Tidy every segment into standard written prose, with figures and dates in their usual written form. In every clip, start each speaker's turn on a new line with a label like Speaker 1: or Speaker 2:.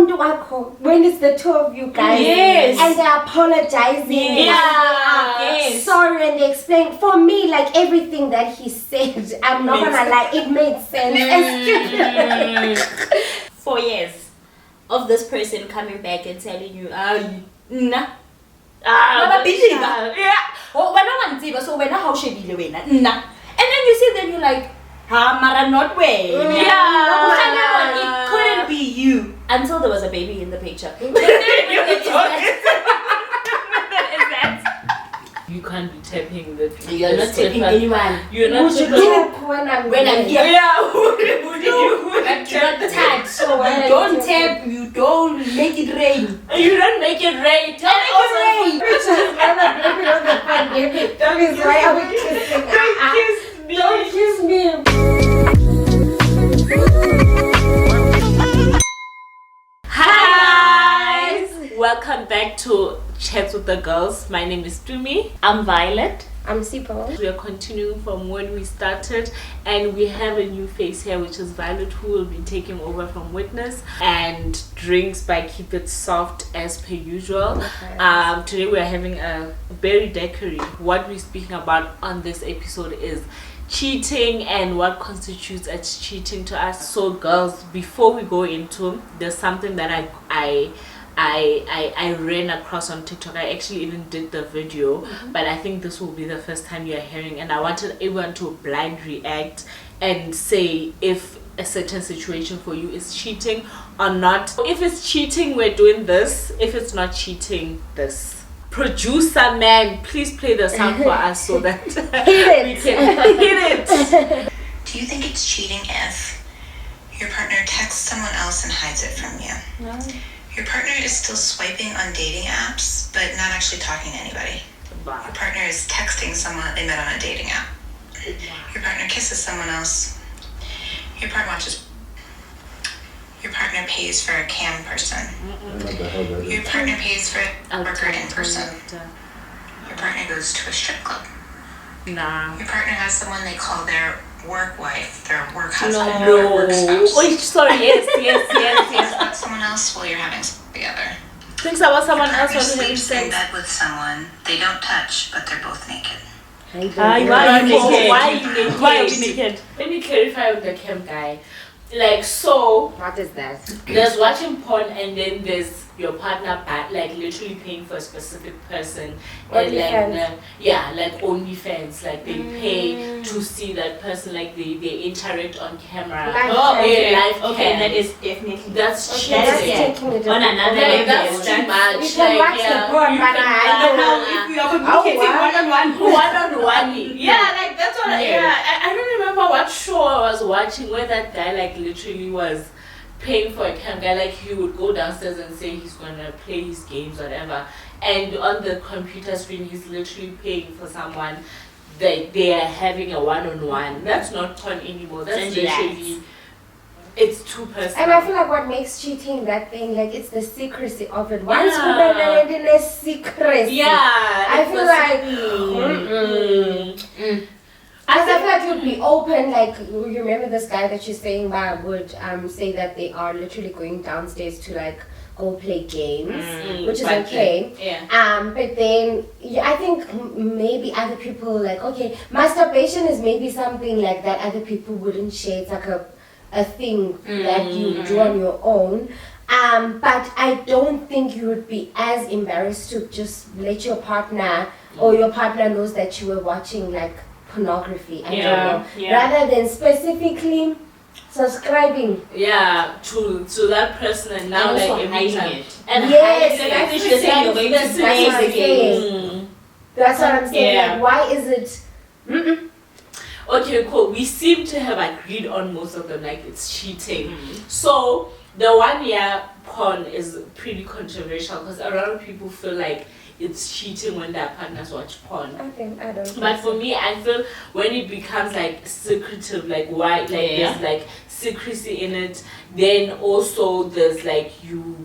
Speaker 1: umuntu wakho, when it's the two of you guys,
Speaker 2: Yes.
Speaker 1: and they're apologizing,
Speaker 2: Yes.
Speaker 1: sorry, and they explain. For me, like everything that he said, I'm not gonna lie, it made sense.
Speaker 2: 4 years of this person coming back and telling you, nah. Oh, when I want so when I how she be nah. And then you see, then you're like, Mara, not way. It couldn't be you until there was a baby in the picture.
Speaker 3: You can't be tapping the people.
Speaker 2: You're not tapping anyone.
Speaker 3: You're not
Speaker 1: Would you
Speaker 3: tapping.
Speaker 1: tap when I'm
Speaker 2: here?
Speaker 3: Yeah,
Speaker 2: You don't touch. So you don't tap. You don't make it rain.
Speaker 3: you don't make it rain. Tell me
Speaker 1: rain. Which is another baby on the pandemic. That is why are we kissing? Don't kiss me.
Speaker 3: Hi guys! Welcome back to Chats with the Girls. My name is Tumi.
Speaker 2: I'm Violet.
Speaker 1: I'm Sipo.
Speaker 3: We are continuing from when we started, and we have a new face here, which is Violet, who will be taking over from Witness, and drinks by Keep It Soft as per usual.
Speaker 1: Okay.
Speaker 3: Today we are having a very daiquiri. What we're speaking about on this episode is cheating and what constitutes as cheating to us. So girls, before we go into, there's something that I ran across on TikTok. I actually even did the video, but I think this will be the first time you're hearing, and I wanted everyone to blind react and say if a certain situation for you is cheating or not. If it's cheating, we're doing this. If it's not cheating, this. Producer man, please play the sound for us so that we can hit it.
Speaker 4: Do you think it's cheating if your partner texts someone else and hides it from you?
Speaker 2: No.
Speaker 4: Your partner is still swiping on dating apps, but not actually talking to anybody. Your partner is texting someone that they met on a dating app. Your partner kisses someone else. Your partner pays for a cam person. Your partner pays for a worker in person. Your partner goes to a strip club.
Speaker 3: Nah.
Speaker 4: Your partner has someone they call their work wife, their work husband,
Speaker 3: No.
Speaker 4: their work spouse.
Speaker 3: Oh, sorry. Yes.
Speaker 4: Thinks about someone else while you're having sex together.
Speaker 3: Thinks about someone
Speaker 4: Your
Speaker 3: else
Speaker 4: partner
Speaker 3: when having
Speaker 4: sleeps in
Speaker 3: sex.
Speaker 4: bed with someone they don't touch, but they're both naked.
Speaker 3: Why are you naked? Let me clarify with the cam guy. Like, so
Speaker 1: What is that?
Speaker 3: there's watching porn, and then there's your partner like literally paying for a specific person, and like OnlyFans, like they pay to see that person, like they interact on camera. Live cam.
Speaker 2: That is definitely
Speaker 3: That's cheating.
Speaker 1: That's taking it
Speaker 2: on another
Speaker 3: Like,
Speaker 2: level.
Speaker 3: that's too much.
Speaker 1: You can watch the porn, but
Speaker 2: If we are communicating
Speaker 3: one-on-one. Yeah, like that's what. I don't remember what show I was watching where that guy like literally was paying for a cam guy. Like he would go downstairs and say he's gonna play his games, whatever, and on the computer screen he's literally paying for someone that they are having a one-on-one. That's not porn anymore. That's literally. It's too personal.
Speaker 1: And I feel like what makes cheating that thing, like it's the secrecy of it. Once you know in a secrecy.
Speaker 3: Yeah.
Speaker 1: I feel like I feel like you'd be open, like you remember this guy that you're saying about would say that they are literally going downstairs to like go play games, which is okay. But then I think maybe other people like, okay, masturbation is maybe something like that other people wouldn't share. It's like a thing that you do on your own. But I don't think you would be as embarrassed to just let your partner or your partner knows that you were watching like pornography. I don't know. Rather than specifically subscribing.
Speaker 3: Yeah, to that person, and now like every time. And
Speaker 1: yes, that's what I'm saying. Like, why is it?
Speaker 3: Okay, cool. We seem to have agreed on most of them, like it's cheating. So the 1 year porn is pretty controversial because a lot of people feel like it's cheating when their partners watch porn.
Speaker 1: I don't.
Speaker 3: But for me, I feel when it becomes like secretive, like why, like there's like secrecy in it. Then also there's like you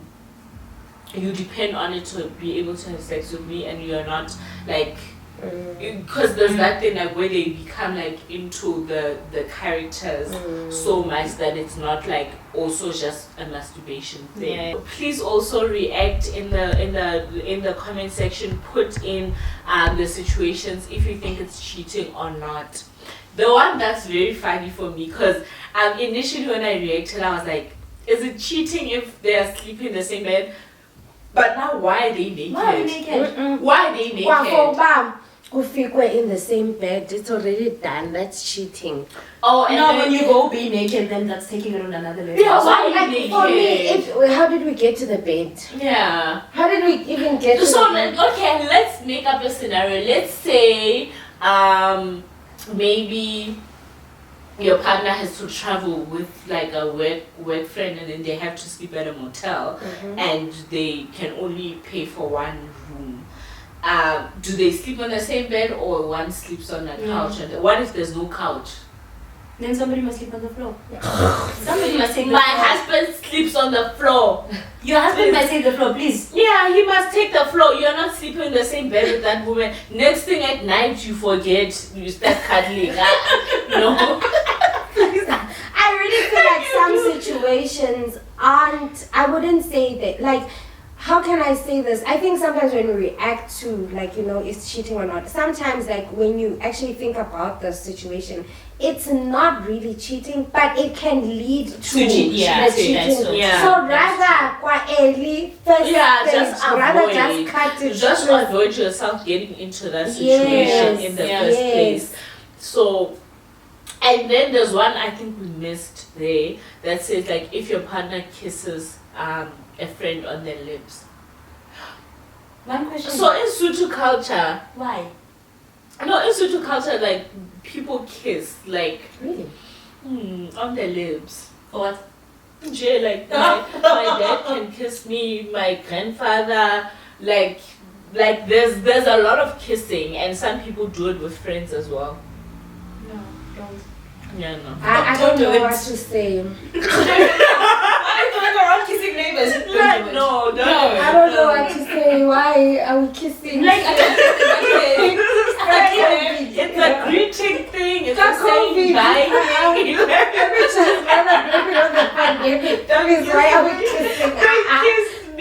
Speaker 3: depend on it to be able to have sex with me, and you're not like Because there's that thing like where they become like into the characters so much that it's not like also just a masturbation thing. Please also react in the comment section. Put in the situations if you think it's cheating or not. The one that's very funny for me, because initially when I reacted I was like, is it cheating if they are sleeping in the same bed? But now why are they naked? Why are they naked?
Speaker 1: If we're in the same bed, it's already done. That's cheating.
Speaker 2: Oh, and no, when you go be naked, then that's taking it on another level.
Speaker 1: Yeah, why like, naked? For me, how did we get to the bed?
Speaker 3: Yeah.
Speaker 1: How did we even get to the bed?
Speaker 3: Okay, let's make up a scenario. Let's say, maybe your partner has to travel with like a work friend, and then they have to sleep at a motel, and they can only pay for one room. Do they sleep on the same bed, or one sleeps on a couch? And what if there's no couch?
Speaker 2: Then somebody must sleep on the floor. Somebody must take the
Speaker 3: floor.
Speaker 2: My
Speaker 3: husband sleeps on the floor.
Speaker 2: Your husband must take the floor, please.
Speaker 3: Yeah, he must take the floor. You're not sleeping in the same bed with that woman. Next thing at night, you forget. You start cuddling. No.
Speaker 1: I really feel like some situations aren't. I wouldn't say that. Like, how can I say this? I think sometimes when we react to, like, is cheating or not, sometimes, like, when you actually think about the situation, it's not really cheating, but it can lead to cheating. So rather, quite early, just cut it.
Speaker 3: Just avoid yourself getting into that situation in the first place. So, and then there's one I think we missed there that says, like, if your partner kisses a friend on their lips.
Speaker 2: One question.
Speaker 3: So in Sutu culture,
Speaker 2: why?
Speaker 3: No, in Sutu culture, like, people kiss, like,
Speaker 1: really,
Speaker 3: on their lips.
Speaker 2: For what?
Speaker 3: Jay, like, my dad can kiss me, my grandfather, like there's a lot of kissing, and some people do it with friends as well.
Speaker 2: No, don't.
Speaker 3: Yeah, no.
Speaker 1: I don't know what to say.
Speaker 2: Kissing neighbors.
Speaker 3: Like, no,
Speaker 1: I don't know what to say. Why are we kissing?
Speaker 2: Like,
Speaker 3: it's a greeting thing. It's a saying bye.
Speaker 1: Why are we kissing?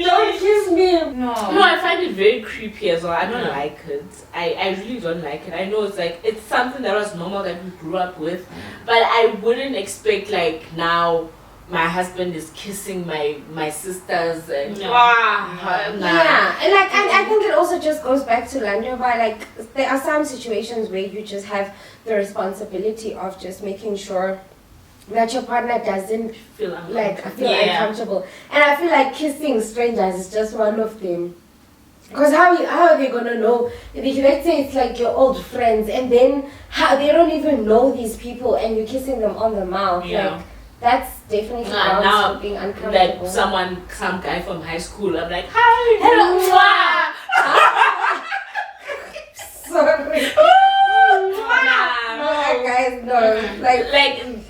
Speaker 1: Don't kiss me.
Speaker 3: No, I find it very creepy as well. I don't like it. I really don't like it. I know it's something that was normal that we grew up with, but I wouldn't expect, like, now my husband is kissing my sisters and
Speaker 1: yeah, and like I think it also just goes back to Lando, by like there are some situations where you just have the responsibility of just making sure that your partner doesn't feel uncomfortable, and I feel like kissing strangers is just one of them. Because how are they gonna know? Let's say it's like your old friends, and then they don't even know these people, and you're kissing them on the mouth. Like, that's definitely
Speaker 3: now
Speaker 1: being uncomfortable.
Speaker 3: Like some guy from high school, I'm like, hi, hello,
Speaker 1: sorry. Guys, no.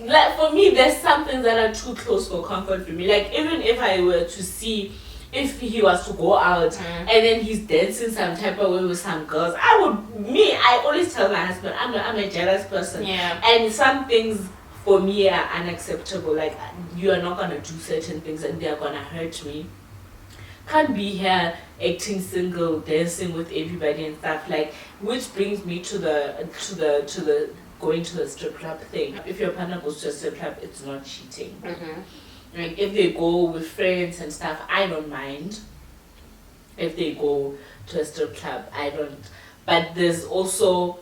Speaker 3: Like for me, there's some things that are too close for comfort for me. Like, even if I were to see, if he was to go out and then he's dancing some type of way with some girls, I always tell my husband, I'm a jealous person. Yeah. And some things for me are unacceptable. Like, you are not gonna do certain things and they are gonna hurt me. Can't be here acting single, dancing with everybody and stuff, like, which brings me to the going to the strip club thing. If your partner goes to a strip club, it's not cheating. Like, if they go with friends and stuff, I don't mind. If they go to a strip club, I don't. But there's also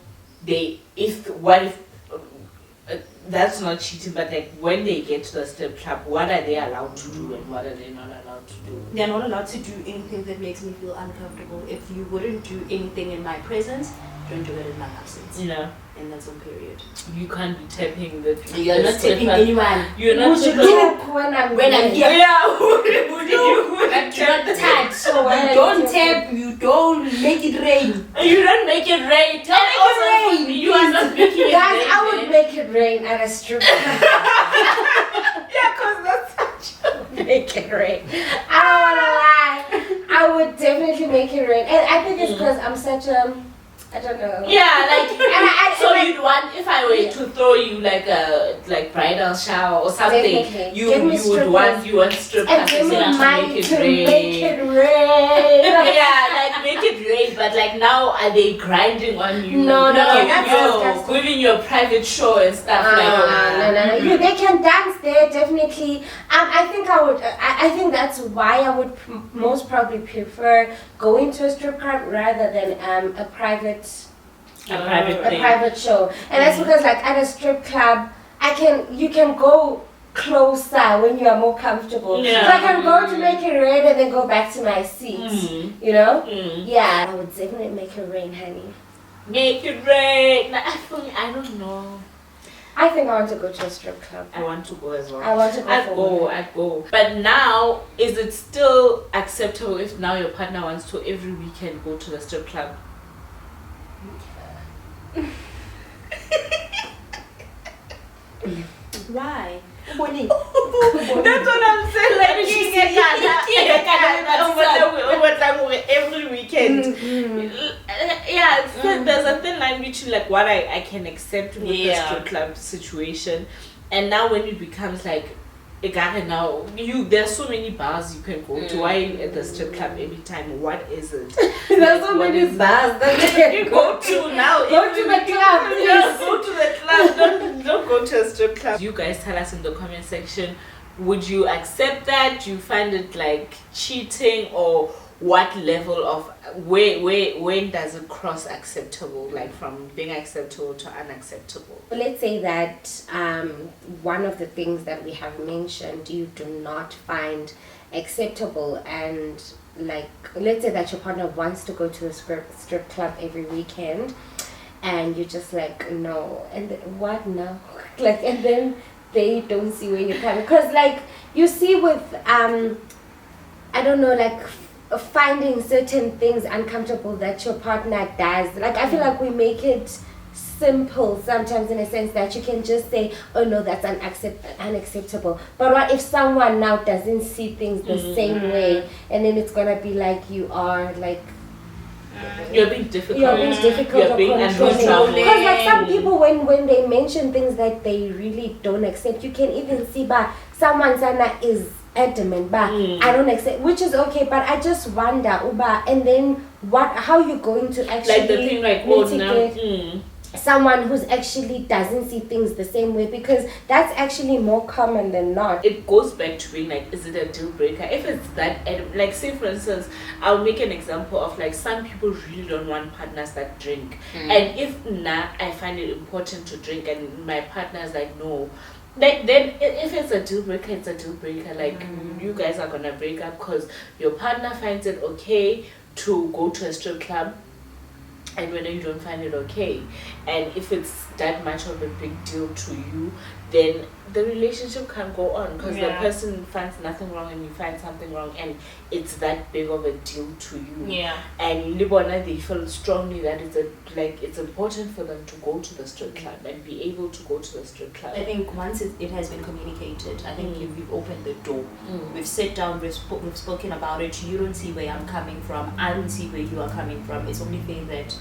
Speaker 3: that's not cheating, but like, when they get to the strip club, what are they allowed to do and what are they not allowed to do?
Speaker 2: They're not allowed to do anything that makes me feel uncomfortable. If you wouldn't do anything in my presence, don't do it in my absence.
Speaker 3: Yeah.
Speaker 2: And that's on period.
Speaker 3: You can't be tapping the.
Speaker 2: You're not tapping anyone.
Speaker 3: You're not
Speaker 1: tapping when I'm here.
Speaker 3: Yeah. Would you
Speaker 2: not tap. So you don't tap. You don't make it rain.
Speaker 3: You don't make it rain.
Speaker 2: Don't make it rain.
Speaker 3: You are not making it rain.
Speaker 1: Guys, I would make it rain at a strip club.
Speaker 3: Yeah, cause that's such.
Speaker 1: Make it rain. I don't wanna lie. I would definitely make it rain, and I think it's because I'm such a I don't know.
Speaker 3: Yeah, like so
Speaker 1: like,
Speaker 3: you'd want, if I were to throw you like a bridal shower or something,
Speaker 1: Definitely.
Speaker 3: you would want strippers
Speaker 1: and give me money to make it rain.
Speaker 3: Yeah, like make it rain, but like now are they grinding on you?
Speaker 1: No,
Speaker 3: that's giving you a private show and stuff like that.
Speaker 1: No. They can dance there, definitely. I think I would. I think that's why I would most probably prefer going to a strip club rather than a private show. And that's because like at a strip club, you can go closer when you are more comfortable. So I can go to make it rain and then go back to my seat. You know? Yeah, I would definitely make it rain, honey.
Speaker 3: Make it rain. I don't know.
Speaker 1: I think I want to go to a strip club.
Speaker 3: I want to go as well.
Speaker 1: I want to go.
Speaker 3: I'd go. But now, is it still acceptable if now your partner wants to every weekend go to the strip club?
Speaker 2: Why?
Speaker 3: That's what I'm saying. Like, every weekend. Yeah, there's a thin line between like what I can accept with the strip club situation, and now when it becomes like, now there's so many bars you can go to. Why at the strip club every time? What is it?
Speaker 1: There's so many bars that you can
Speaker 3: go to now.
Speaker 1: Go to the club, please.
Speaker 3: Yeah, go to the club. Don't go to a strip club. You guys tell us in the comment section. Would you accept that? Do you find it like cheating, or what level of when does it cross acceptable, like from being acceptable to unacceptable?
Speaker 1: Let's say that one of the things that we have mentioned you do not find acceptable, and like let's say that your partner wants to go to a strip club every weekend and you're just like no, and what now? Like, and then they don't see where you're coming, because like you see with I don't know, like finding certain things uncomfortable that your partner does. Like I feel like we make it simple sometimes, in a sense that you can just say, oh no, that's unacceptable. But what if someone now doesn't see things the same way, and then it's gonna be like you are like
Speaker 3: you're being difficult.
Speaker 1: You're being controlling. Because like some people, when they mention things that they really don't accept, you can even see by someone sana is adamant, but I don't accept, which is okay. But I just wonder, Uba, and then how you going to actually
Speaker 3: like the thing like
Speaker 1: mitigate someone who's actually doesn't see things the same way, because that's actually more common than not.
Speaker 3: It goes back to being like, is it a deal breaker? If it's that, like say for instance, I'll make an example of like some people really don't want partners that drink, and if I find it important to drink and my partner is like no, like then if it's a deal breaker, it's a deal breaker. Like you guys are gonna break up because your partner finds it okay to go to a strip club, and whether you don't find it okay. And if it's that much of a big deal to you, then the relationship can't go on, because the person finds nothing wrong and you find something wrong, and it's that big of a deal to you. And Libona, they feel strongly that it's important for them to go to the strip club and be able to go to the strip club.
Speaker 2: I think once it has been communicated, I think if we've opened the door, we've sat down, we've spoken about it. You don't see where I'm coming from, I don't see where you are coming from. It's only fair that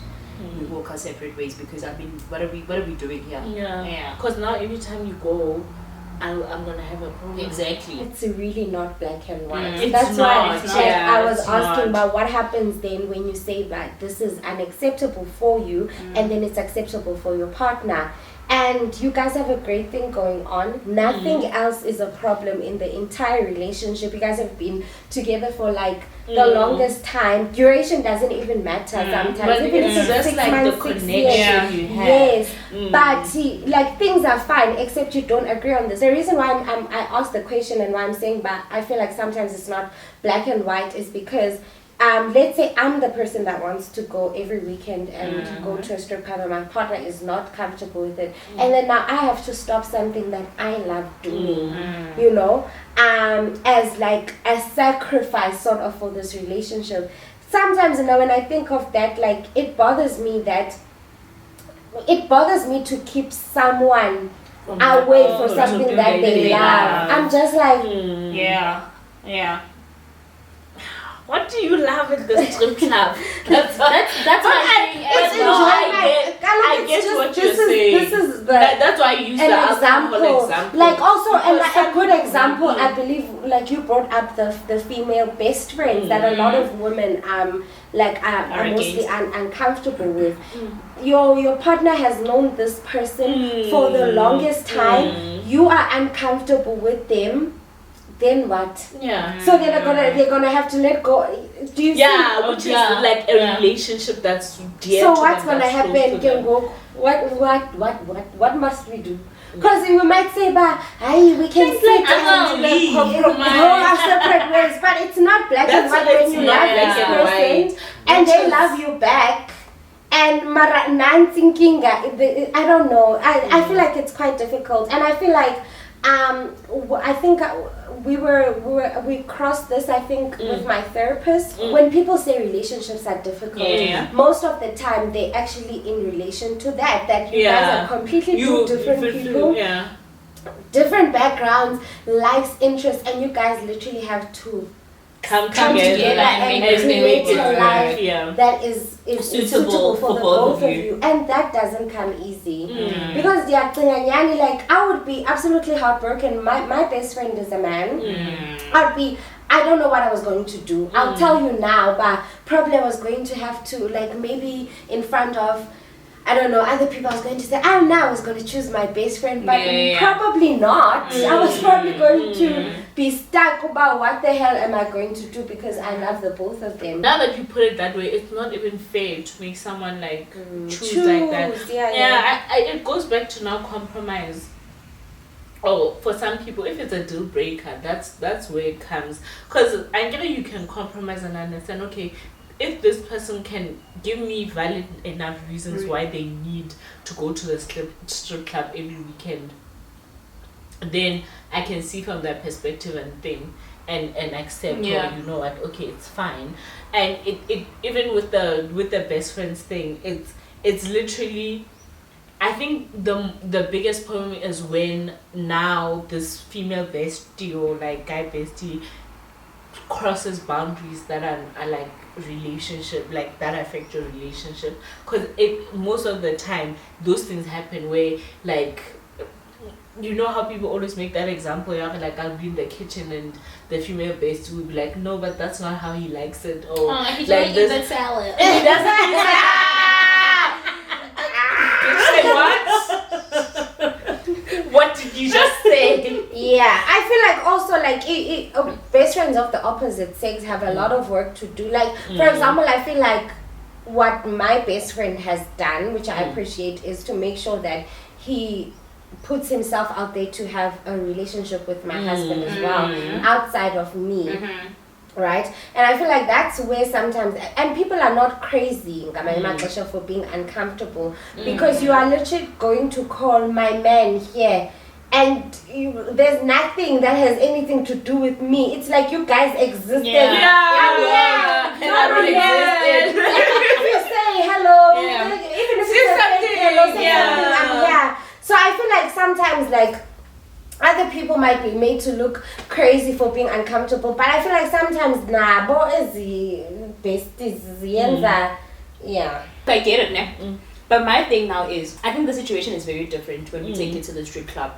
Speaker 2: we walk our separate ways, because I mean, what are we doing here?
Speaker 3: Because now every time you go, I'm gonna have a problem.
Speaker 2: Exactly.
Speaker 1: It's really not black and white.
Speaker 2: That's why
Speaker 1: I was asking about what happens then when you say that this is unacceptable for you, and then it's acceptable for your partner, and you guys have a great thing going on. Nothing else is a problem in the entire relationship. You guys have been together for like the longest time. Duration doesn't even matter sometimes.
Speaker 3: But
Speaker 1: even
Speaker 3: it's just
Speaker 1: 6
Speaker 3: like
Speaker 1: months,
Speaker 3: the
Speaker 1: 6
Speaker 3: connection
Speaker 1: years.
Speaker 3: you have.
Speaker 1: Yes, but like things are fine except you don't agree on this. The reason why I asked the question and why I'm saying, but I feel like sometimes it's not black and white, is because let's say I'm the person that wants to go every weekend and go to a strip club, and my partner is not comfortable with it, and then now I have to stop something that I love doing, you know, as like a sacrifice sort of for this relationship. Sometimes, you know, when I think of that, like it bothers me to keep someone away for something that they love. I'm just like
Speaker 3: what do you love at the strip club?
Speaker 2: That's why
Speaker 3: I get what you're saying.
Speaker 1: This is
Speaker 3: that's why I use the
Speaker 1: example.
Speaker 3: example.
Speaker 1: Like also, and a good example, I believe, like you brought up the female best friends that a lot of women are mostly uncomfortable with. Your partner has known this person for the longest time. You are uncomfortable with them. Then what?
Speaker 3: Yeah.
Speaker 1: So they're gonna have to let go. Do you see?
Speaker 3: Which is like a relationship that's dear.
Speaker 1: So what's gonna happen? Can go. What must we do? Because we might say, "But hey, we can sit and compromise, separate ways." But it's not black and white when you love this person and they love you back. And I don't know. I feel like it's quite difficult, and I feel like I think we crossed this, I think, with my therapist. When people say relationships are difficult, most of the time they actually in relation to that you guys are completely two different people, different backgrounds, likes, interests, and you guys literally have to
Speaker 2: come together and
Speaker 1: create a life that is suitable for the both of you. And that doesn't come easy. Because like I would be absolutely heartbroken. My best friend is a man. I don't know what I was going to do. I'll tell you now, but probably I was going to have to, like, maybe in front of, I don't know, other people, I was going to say, I was going to choose my best friend, but probably not. I was probably going to be stuck about what the hell am I going to do, because I love the both of them.
Speaker 3: Now that you put it that way, it's not even fair to make someone like choose like that. It goes back to now compromise. Oh, for some people, if it's a deal breaker, that's where it comes. Because I get you can compromise and understand, okay, if this person can give me valid enough reasons why they need to go to the strip club every weekend, then I can see from their perspective and think and accept, or you know what, okay, it's fine. And it even with the best friends thing, it's literally, I think the biggest problem is when now this female bestie or like guy bestie crosses boundaries that are like relationship, like that affect your relationship. Because most of the time those things happen where, like, you know how people always make that example, like I'll be in the kitchen and the female bestie will be like, no, but that's not how he likes it, or
Speaker 2: he
Speaker 3: like
Speaker 2: eat that salad.
Speaker 3: He doesn't eat Say what? What did you just say?
Speaker 1: Yeah, I feel like also like best friends of the opposite sex have a lot of work to do. Like, for example, I feel like what my best friend has done, which I appreciate, is to make sure that he puts himself out there to have a relationship with my husband as well, outside of me. Right? And I feel like that's where sometimes, and people are not crazy for being uncomfortable, because you are literally going to call my man here and there's nothing that has anything to do with me. It's like you guys existed.
Speaker 3: And I really existed.
Speaker 1: Even if you say hello, even if you say hello, say something, I'm here. So I feel like sometimes, like, other people might be made to look crazy for being uncomfortable, but I feel like sometimes, bo is the besties, yeah.
Speaker 2: I get it now. But my thing now is, I think the situation is very different when we take it to the strip club.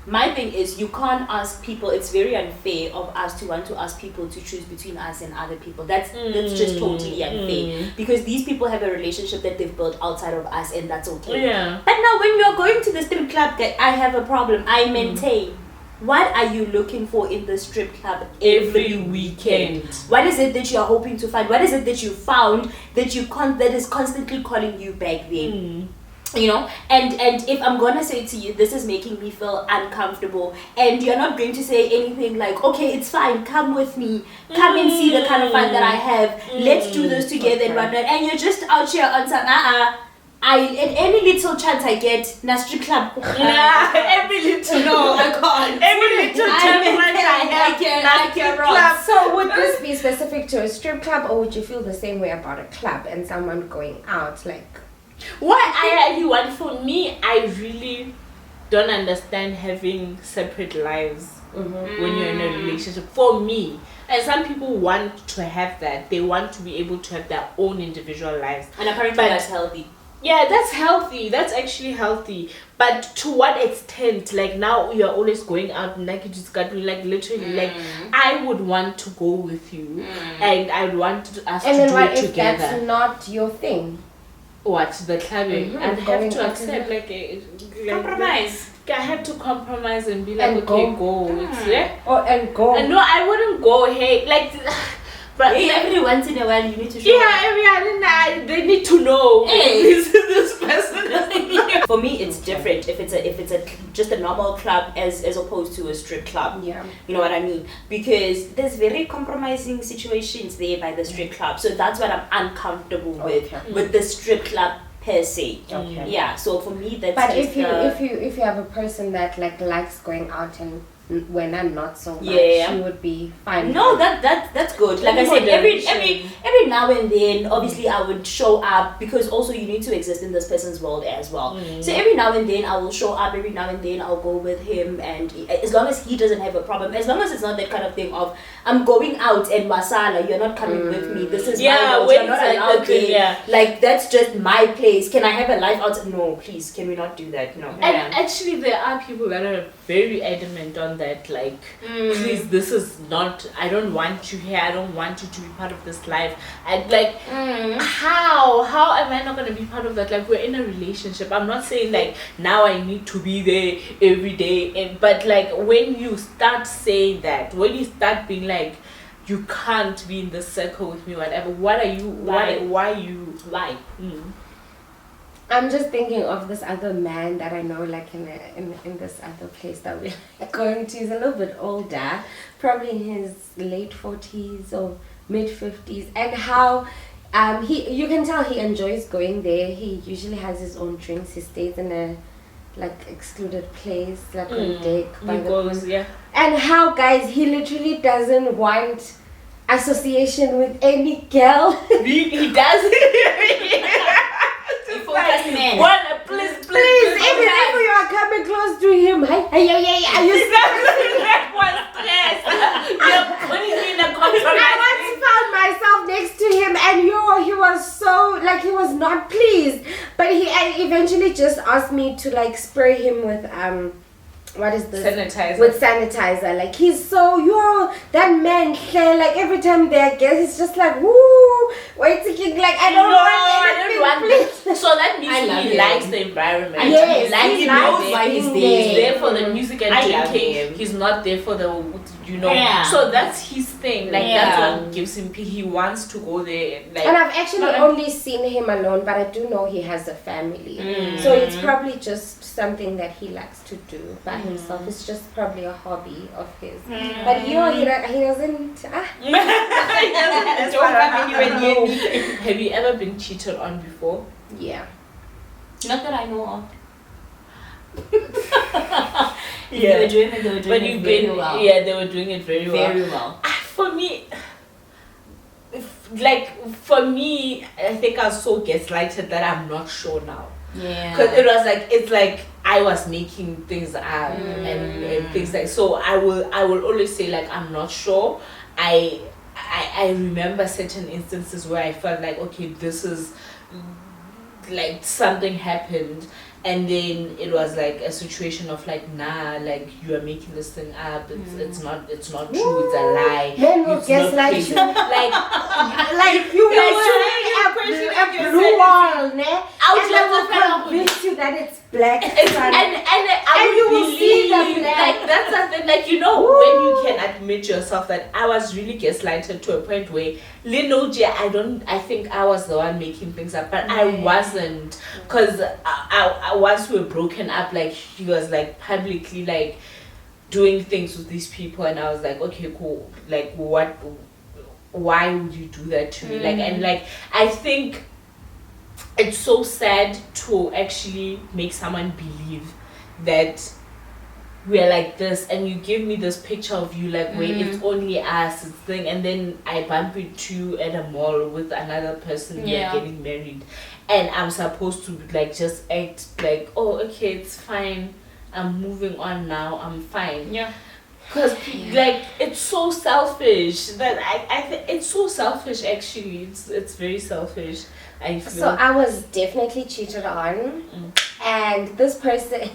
Speaker 2: My thing is, you can't ask people, it's very unfair of us to want to ask people to choose between us and other people. That's just totally unfair. Because these people have a relationship that they've built outside of us, and that's okay. But now when you're going to the strip club, I have a problem. I maintain. What are you looking for in the strip club every weekend? What is it that you're hoping to find? What is it that you found that that is constantly calling you back there? You know, and if I'm gonna say to you, this is making me feel uncomfortable, and you're not going to say anything like, okay, it's fine, come with me, come and see the kind of fun that I have, let's do this together and whatnot, and you're just out here on some any little chance I get, na strip club.
Speaker 3: Every little, no, I can't. Every little chance I can
Speaker 1: club. So would this be specific to a strip club, or would you feel the same way about a club and someone going out, like?
Speaker 3: For me, I really don't understand having separate lives when you're in a relationship. For me, And some people want to have that. They want to be able to have their own individual lives.
Speaker 2: And apparently that's healthy.
Speaker 3: Yeah, that's healthy. That's actually healthy. But to what extent? Like now you're always going out and like you just got me like literally like I would want to go with you and I would want us to do it together.
Speaker 1: And then what if that's not your thing?
Speaker 3: What, the clubbing? I have to accept like
Speaker 2: compromise.
Speaker 3: I have to compromise and be like,
Speaker 1: and
Speaker 3: okay, go.
Speaker 1: And go.
Speaker 3: And no, I wouldn't go. Hey, like, but
Speaker 2: every once in a while you need to show.
Speaker 3: Yeah, they need to know.
Speaker 2: Hey,
Speaker 3: this person.
Speaker 2: For me, it's different. If it's a just a normal club as opposed to a strip club.
Speaker 1: Yeah.
Speaker 2: You know what I mean? Because there's very compromising situations there by the strip club. So that's what I'm uncomfortable with the strip club per se.
Speaker 1: Okay.
Speaker 2: Yeah. So for me, that's.
Speaker 1: But if you have a person that like likes going out and when I'm not so much, you would be fine.
Speaker 2: No, that's good. Like I said, every now and then, obviously I would show up because also you need to exist in this person's world as well. So every now and then I will show up. Every now and then I'll go with him, and as long as he doesn't have a problem, as long as it's not that kind of thing of I'm going out and masala, you're not coming with me. This is my world. You're not allowed there. Like that's just my place. Can I have a life out? No, please. Can we not do that? No.
Speaker 3: And actually, there are people that are very adamant on that, like please, this is not, I don't want you here, I don't want you to be part of this life. And like how am I not going to be part of that? Like we're in a relationship. I'm not saying like now I need to be there every day, but like when you start saying that, when you start being like you can't be in this circle with me, whatever, what are you, why
Speaker 1: I'm just thinking of this other man that I know, like in this other place that we're going to. He's a little bit older, probably in his late 40s or mid 50s, and how you can tell he enjoys going there. He usually has his own drinks. He stays in a like excluded place, like on deck by the pool. And how, guys, he literally doesn't want association with any girl.
Speaker 3: He doesn't. Please,
Speaker 1: even if you are coming close to him, I once found myself next to him, and he was so like he was not pleased, but he eventually just asked me to like spray him with what is this?
Speaker 3: Sanitizer.
Speaker 1: With sanitizer. Like he's so that man like every time they get, he's just like woo, waiting like I don't want anything.
Speaker 3: So that means he likes the environment.
Speaker 1: Yes,
Speaker 3: he knows why he's there. He's there for the music and drinking. He's not there for the So that's his thing. Like that's what gives him. He wants to go there. Like,
Speaker 1: and I've actually only seen him alone, but I do know he has a family. So it's probably just something that he likes to do by himself. It's just probably a hobby of his. But he doesn't.
Speaker 3: Have you ever been cheated on before?
Speaker 1: Yeah.
Speaker 2: Not that I know of. They were doing it very well.
Speaker 3: Yeah, they were doing it very
Speaker 2: well.
Speaker 3: For me, I think I was so gaslighted that I'm not sure now.
Speaker 2: Yeah.
Speaker 3: Because it's like I was making things up and things like, so I will always say like I'm not sure. I remember certain instances where I felt like, okay, this is like something happened, and then it was like a situation of like, nah, like you are making this thing up. It's not true. It's a lie.
Speaker 1: Men will guess like you, like you will a blue wall, ne? And they will convince you that it's black.
Speaker 3: And you will see the black. Like that's something like when you can admit yourself that I was really gaslighted to a point where I think I was the one making things up, but I wasn't, because I once we were broken up, like he was like publicly like doing things with these people, and I was like, okay, cool, like why would you do that to me? Like, and like I think it's so sad to actually make someone believe that we're like this, and you give me this picture of you like where it's only us, it's thing, and then I bump into you at a mall with another person, you're getting married, and I'm supposed to like just act like, oh okay, it's fine, I'm moving on now, I'm fine. Because like it's so selfish that I it's so selfish actually. It's very selfish. I feel.
Speaker 1: So I was definitely cheated on, and this person.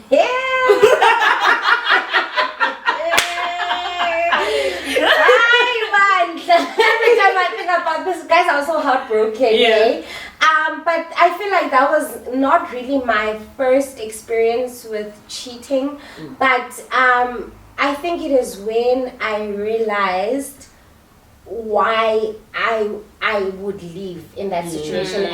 Speaker 1: Every time I think about this, guys, I was so heartbroken.
Speaker 3: Yeah.
Speaker 1: But I feel like that was not really my first experience with cheating, but I think it is when I realized why I would leave in that situation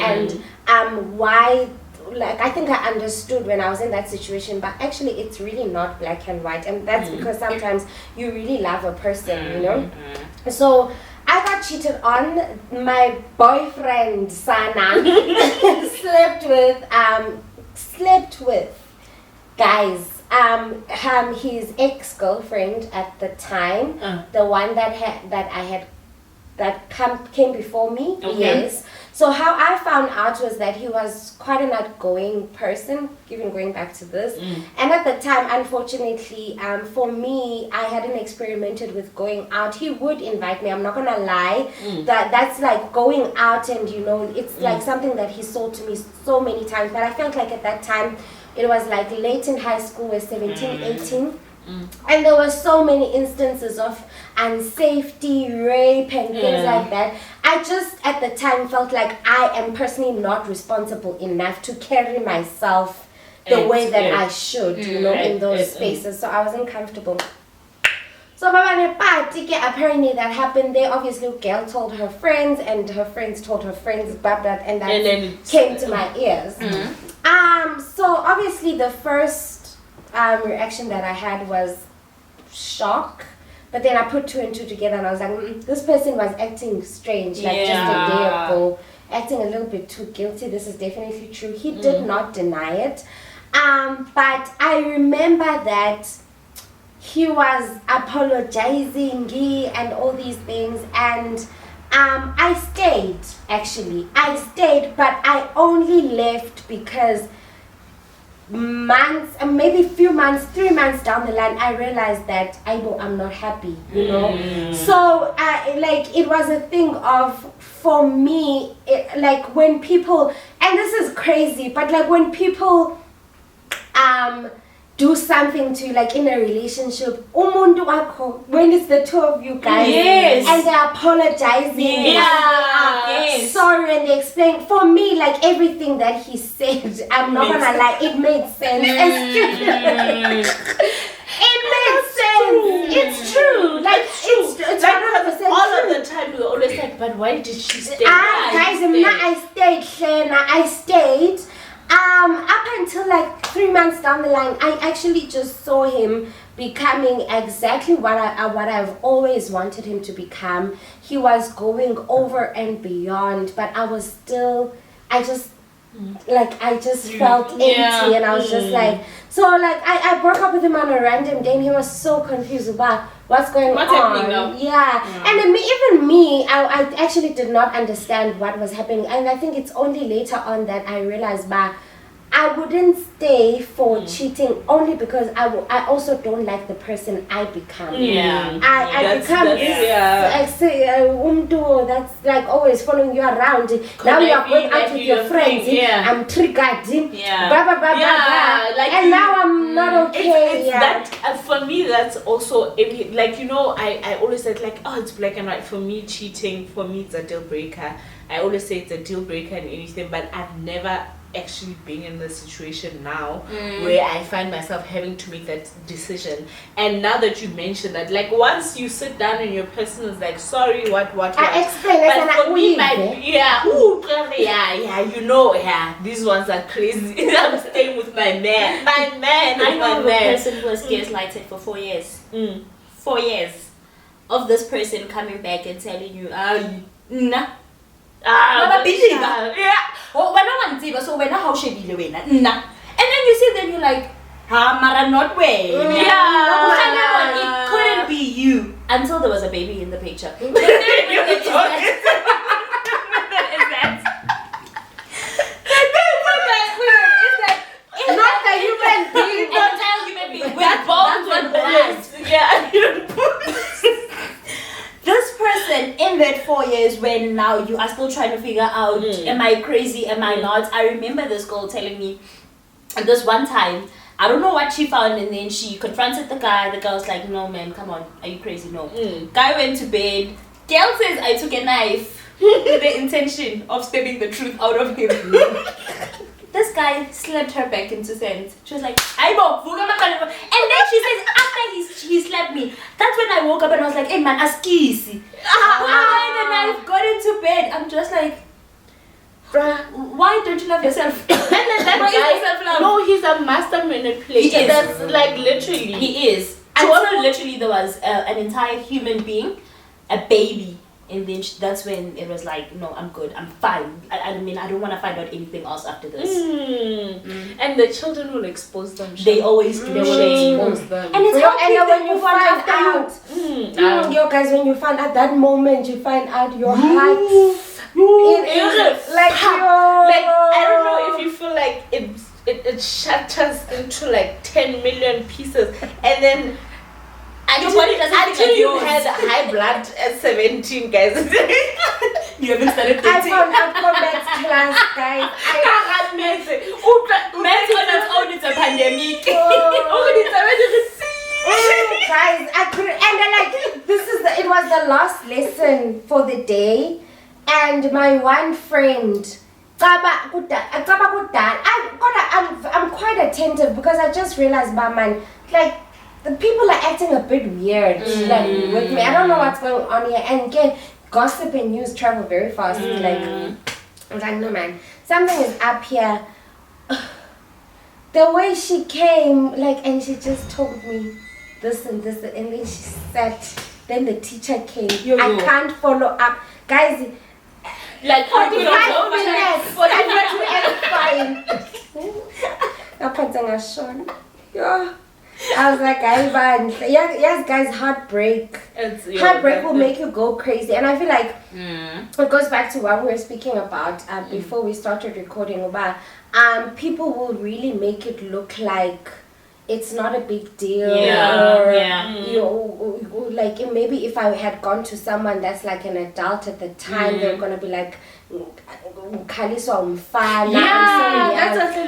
Speaker 1: and why. Like I think I understood when I was in that situation, but actually it's really not black and white, and that's because sometimes you really love a person, you know. So I got cheated on. My boyfriend Sana slept with guys. His ex-girlfriend at the time, the one that came before me. Okay. Yes. So how I found out was that he was quite an outgoing person, even going back to this. And at the time, unfortunately, for me, I hadn't experimented with going out. He would invite me, I'm not gonna lie. That's like going out, and you know, it's like something that he sold to me so many times. But I felt like at that time, it was like late in high school, we're 17, 18. And there were so many instances of unsafety, rape, and things like that. I just at the time felt like I am personally not responsible enough to carry myself the way that I should, you know, in those spaces. So I wasn't comfortable. So apparently that happened there. Obviously, girl told her friends, and her friends told her friends, and then came to my ears. So obviously the first reaction that I had was shock, but then I put two and two together, and I was like, this person was acting strange, like just a day ago, acting a little bit too guilty. This is definitely true. He did not deny it, but I remember that he was apologizing and all these things, and I stayed, but I only left because months, maybe 3 months down the line, I realized that I'm not happy, you know. So like it was a thing of, for me, like when people, and this is crazy, but like when people do something to you, like in a relationship, when it's the two of you guys, and they're apologizing, sorry, and they explain. For me, like everything that he said, I'm not gonna lie, it made sense. It made sense. It's true. Like it's
Speaker 3: like
Speaker 1: 100%
Speaker 3: all
Speaker 1: true.
Speaker 3: of the time we were always like, but why did she stay?
Speaker 1: I stayed. Up until like 3 months down the line, I actually just saw him becoming exactly what I've always wanted him to become. He was going over and beyond, but I was still, I just felt empty, and I was just like, so like I broke up with him on a random day, and he was so confused about what's going on.
Speaker 3: Happening now?
Speaker 1: And then even me, I actually did not understand what was happening, and I think it's only later on that I realized I wouldn't stay for cheating, only because I also don't like the person I become. I become that's like always following you around. Now you are going out with your friends. I'm triggered. Blah, blah, blah, blah. Like, and now I'm not okay.
Speaker 3: It's that for me, that's also like, you know, I always said like, oh, it's black and white. For me, cheating, for me, it's a deal breaker. I always say it's a deal breaker and anything, but I've never actually being in the situation now where I find myself having to make that decision. And now that you mentioned that, like once you sit down and your person is like, sorry, what
Speaker 1: I explain,
Speaker 3: but for me, you know, these ones are crazy. I'm staying with my man.
Speaker 2: I know a person who was gaslighted for 4 years. 4 years of this person coming back and telling you, nah. Oh, when I want to, so when I how she be nah. And then you see, then you're like, mara not way. It couldn't be you until there was a baby in the picture. But then
Speaker 1: not the human being,
Speaker 2: with bones and breasts. 4 years when now you are still trying to figure out, am I crazy, am I not? I remember this girl telling me this one time, I don't know what she found, and then she confronted the guy. The guy was like, no man, come on, are you crazy? No. Guy went to bed. Girl says, I took a knife with the intention of stabbing the truth out of him. This guy slapped her back into sense. She was like, I know. And then she says, after he slapped me, that's when I woke up and I was like, hey man, askisi. And I got into bed. I'm just like, why don't you love yourself?
Speaker 3: And then that guy, no, he's a master manipulator.
Speaker 2: He is.
Speaker 3: That's like literally.
Speaker 2: He is. Until literally there was an entire human being, a baby. And then that's when it was like, no, I'm good, I'm fine. I mean, I don't want to find out anything else after this.
Speaker 3: And the children will expose them.
Speaker 2: They always do.
Speaker 3: They will expose them.
Speaker 2: And it's
Speaker 1: and when you find out, yo guys, when you find out that moment, you find out your heart. Like
Speaker 3: I don't know if you feel like it shatters into like 10 million pieces, and then until you had high blood at 17, guys.
Speaker 2: You haven't started dating.
Speaker 1: I found out for maths class, guys.
Speaker 2: Maths on its own, it's a pandemic.
Speaker 1: Guys, I couldn't. And then like it was the last lesson for the day, and my one friend. I'm quite attentive because I just realized, man, like. The people are acting a bit weird like with me. I don't know what's going on here. And again, gossip and news travel very fast. Like, I was like, no man, something is up here. The way she came, like, and she just told me this and this, and then she sat. Then the teacher came. I can't follow up, guys.
Speaker 2: Like
Speaker 1: 45 minutes. 45 minutes. Fine. Yeah. I was like, yes, guys, heartbreak will make you go crazy. And I feel like it goes back to what we were speaking about before we started recording about people will really make it look like it's not a big deal, or like maybe if I had gone to someone that's like an adult at the time, they're gonna be like, that's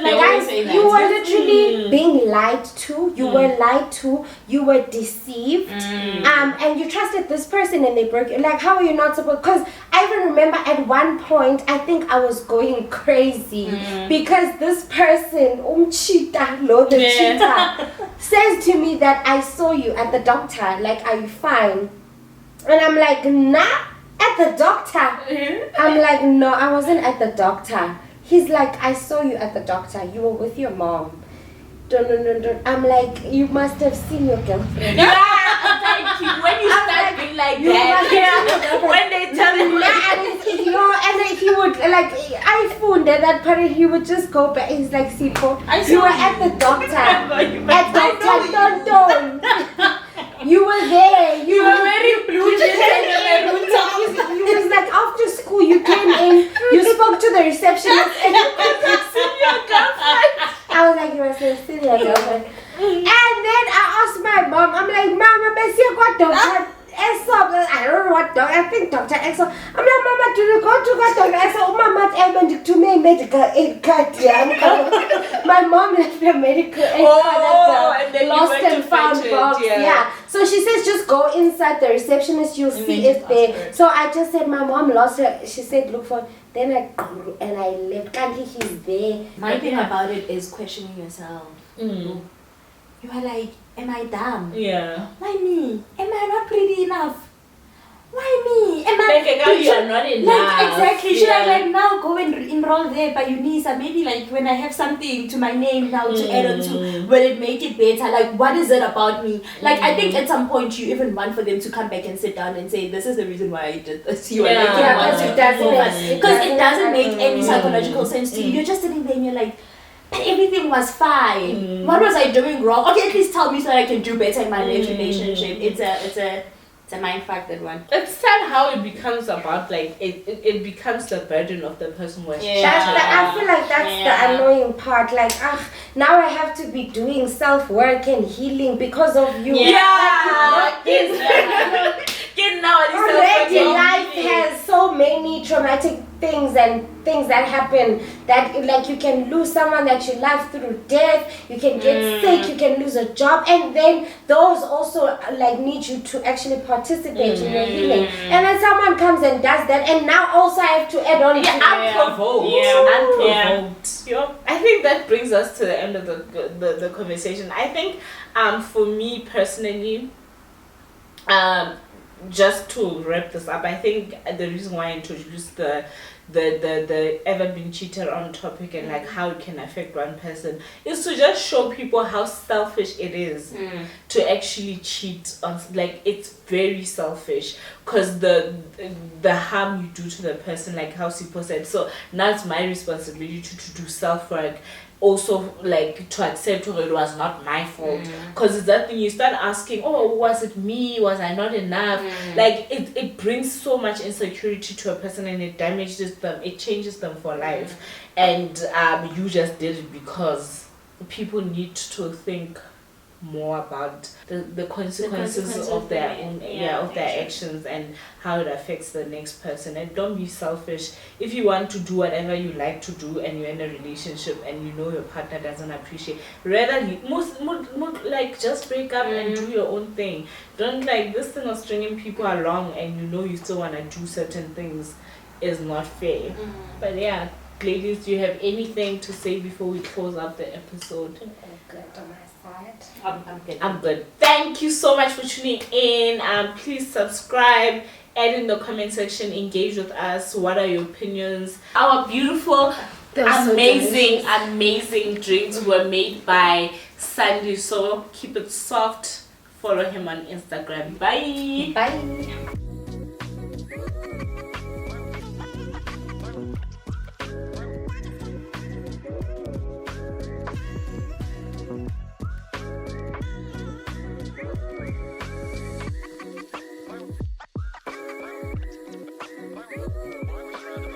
Speaker 1: guys, you were literally being lied to. You were lied to. You were deceived. And you trusted this person and they broke you. Like, how are you not supposed? Because I even remember at one point, I think I was going crazy because this person, the cheater, says to me that I saw you at the doctor. Like, are you fine? And I'm like, nah. At the doctor. I'm like, no, I wasn't at the doctor. He's like, I saw you at the doctor. You were with your mom. I'm like, you must have seen your girlfriend.
Speaker 2: Thank you. When you start being like that, when they tell you,
Speaker 1: and then he would like, I found that part. He would just go back. He's like, Sipo, you were at the doctor. At Dr. Don. You were there. You were very blue. You was like, after school, you came in, you spoke to the receptionist, and you seen your girlfriend. I was like, you were so silly, your girlfriend. And then I asked my mom, I'm like, Mama, I got Dr. Exo. I don't know what doctor, I think Dr. Exo. I'm like, Mama, do you go to Dr. Exo? Mama, to me medical aid card. My mom left the medical aid card at the lost and found box. Yeah. So she says, just go inside the receptionist, you'll see if they. So I just said, my mom lost her. She said, look for. Then I grew and I left. Can't he's there.
Speaker 2: My thing about it is questioning yourself. You are like, am I dumb?
Speaker 3: Yeah.
Speaker 2: Why me? Am I not pretty enough? Why me? Am I
Speaker 3: like a girl, you are not enough.
Speaker 2: Like exactly. Should I like now go and enroll there by UNISA? Maybe like when I have something to my name now to add on to, will it make it better? Like what is it about me? Like I think at some point you even want for them to come back and sit down and say, this is the reason why I did this. You are like, because it doesn't make any psychological sense to you. You're just sitting there and you're like, but everything was fine. What was I doing wrong? Okay, at least tell me so that I can do better in my next relationship. It's a mind fuck, that one.
Speaker 3: It's sad how it becomes about like it becomes the burden of the person who has cheated.
Speaker 1: I feel like that's the annoying part. Like, now I have to be doing self-work and healing because of you.
Speaker 3: Yeah.
Speaker 1: Already life has many traumatic things and things that happen, that like you can lose someone that you love through death, you can get sick, you can lose a job, and then those also like need you to actually participate in your healing. And then someone comes and does that, and now also I have to add on
Speaker 3: unprovoked. I think that brings us to the end of the conversation. I think for me personally, just to wrap this up, I think the reason why I introduced the ever been cheated on topic and like how it can affect one person is to just show people how selfish it is to actually cheat on. Like, it's very selfish, because the harm you do to the person, like how Sipo said. So now it's my responsibility to do self-work, also like to accept it was not my fault, because it's that thing you start asking, oh, was it me, was I not enough? Like it brings so much insecurity to a person, and it damages them, it changes them for life. And you just did it because people need to think more about the consequences of their own of their actions and how it affects the next person. And don't be selfish. If you want to do whatever you like to do and you're in a relationship and you know your partner doesn't appreciate, rather like just break up and do your own thing. Don't like this thing of stringing people along and you know you still want to do certain things is not fair. But yeah, ladies, do you have anything to say before we close up the episode? I'm good. Thank you so much for tuning in. Please subscribe, add in the comment section, engage with us. What are your opinions? Our beautiful, amazing drinks were made by Sandiso. Keep it soft. Follow him on Instagram. Bye.